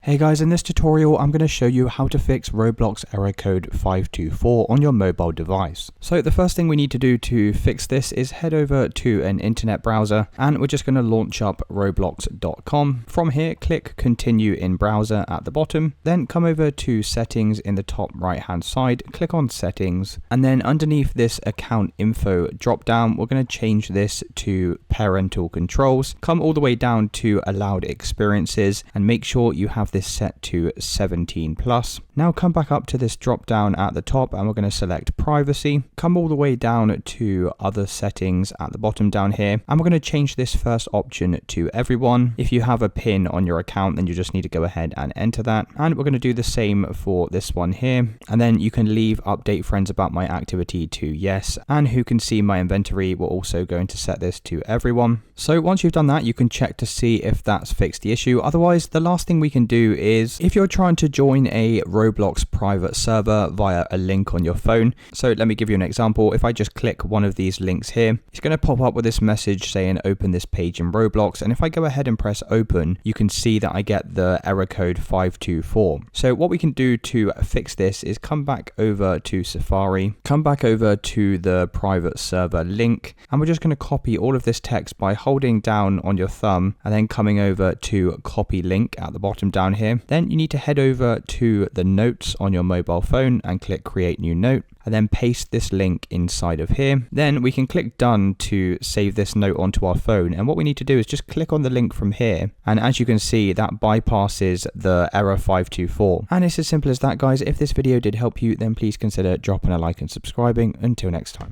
Hey guys, in this tutorial I'm going to show you how to fix Roblox Error Code 524 on your mobile device. So the first thing we need to do to fix this is head over to an internet browser and we're just going to launch up roblox.com. From here, click continue in browser at the bottom, then come over to settings in the top right hand side, click on settings, and then underneath this account info drop down, we're going to change this to parental controls. Come all the way down to allowed experiences and make sure you have this set to 17 plus. Now come back up to this drop down at the top and we're going to select privacy. Come all the way down to other settings at the bottom down here and we're going to change this first option to everyone. If you have a pin on your account, then you just need to go ahead and enter that, and we're going to do the same for this one here. And then you can leave update friends about my activity to yes, and who can see my inventory, we're also going to set this to everyone. So once you've done that, you can check to see if that's fixed the issue. Otherwise, the last thing we can do is if you're trying to join a Roblox private server via a link on your phone. So let me give you an example. If I just click one of these links here, it's going to pop up with this message saying open this page in Roblox. And if I go ahead and press open, you can see that I get the error code 524. So what we can do to fix this is come back over to Safari, come back over to the private server link, and we're just going to copy all of this text by holding down on your thumb and then coming over to copy link at the bottom down here. Then you need to head over to the notes on your mobile phone and click create new note, and then paste this link inside of here. Then we can click done to save this note onto our phone. And what we need to do is just click on the link from here. And as you can see, that bypasses the error 524. And it's as simple as that, guys. If this video did help you, then please consider dropping a like and subscribing. Until next time.